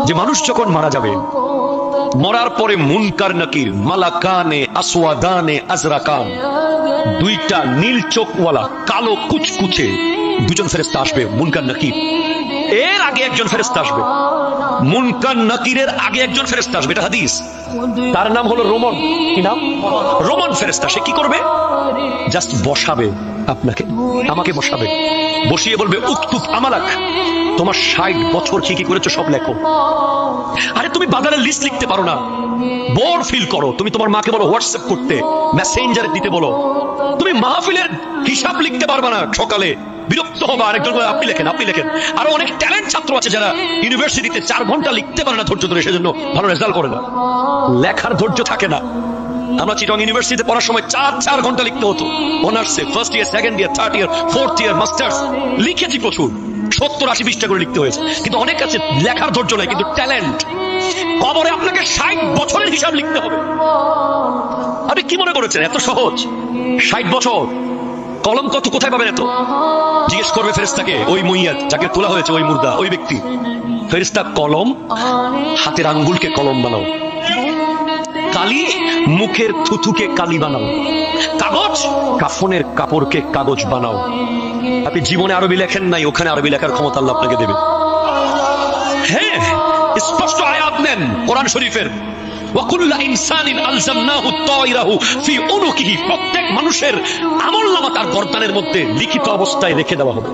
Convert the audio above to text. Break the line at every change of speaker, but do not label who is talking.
যে মানুষ যখন মারা যাবে, মরার পরে মুনকার নাকির, মালাকানে আসওয়াদানে আজরাকান, দুইটা নীল চোখওয়ালা কালো কুচকুচে দুজন ফেরেশতা আসবে। মুনকার নাকির এর আগে একজন ফেরেশতা আসবে, মুনকার নাকিরের আগে একজন ফেরেশতা আসবে, এটা হাদিস। তার নাম হলো রোমন। কি নাম? রোমন ফেরেশতা। সে কি করবে? জাস্ট বসাবে আপনাকে, আমাকে বসাবে, বসিয়ে বলবে উকতুব আমালাক, তোমার 60 বছর কি কি করেছো সব লেখো। আরে তুমি বাজারের লিস্ট লিখতে পারো না, বোর ফিল করো, তুমি তোমার মাকে বলো হোয়াটসঅ্যাপ করতে, মেসেঞ্জারে দিতে বলো। তুমি মাহফিলের হিসাব লিখতে পারবে না, সকালে বিরক্ত হবা, আরেকজন আপনি লেখেন, আপনি লেখেন। আরো অনেক ট্যালেন্ট ছাত্র আছে যারা ইউনিভার্সিটিতে 4 ঘন্টা লিখতে পারে না ধৈর্য ধরে, সেজন্য ভালো রেজাল্ট করে না, লেখার ধৈর্য থাকে না। আমরা চিটং ইউনিভার্সিটিতে পড়ার সময় 4 ঘন্টা লিখতে হতো, অনার্সে first year, second year, third year, fourth year, masters লিখেছি প্রচুর, 70-80 পৃষ্ঠা করে লিখতে হয়েছে। কিন্তু অনেক আছে লেখার ধৈর্য নাই, কিন্তু ট্যালেন্ট। কবরে আপনাকে 60 বছরের হিসাব লিখতে হবে। আপনি কি মনে করেছেন এত সহজ? 60 বছর কলম কত, কোথায় পাবেন এত? জিজ্ঞেস করবে ফেরেশতাকে, ওই মুইয়াত যাকে তোলা হয়েছে, ওই মুর্দা, ওই ব্যক্তি। ফেরেশতা কলম, হাতের আঙ্গুলকে কলম বানাও, কালি, মুখের থুথুকে কালি বানাও, কাগজ, কাফনের কাপড়কে কাগজ বানাও। আপনি জীবনে আরবি লেখেন নাই, ওখানে আরবি লেখার ক্ষমতা আল্লাহ আপনাকে দেবে। হ্যাঁ, স্পষ্ট আয়াত নেন কোরআন শরীফের, ওয়াকুল্লা ইনসানিন আলজামনাহু তায়রাহু ফি উনুকিহি, প্রত্যেক মানুষের আমলনামা তার গর্দানের মধ্যে লিখিত অবস্থায় রেখে দেওয়া হবে।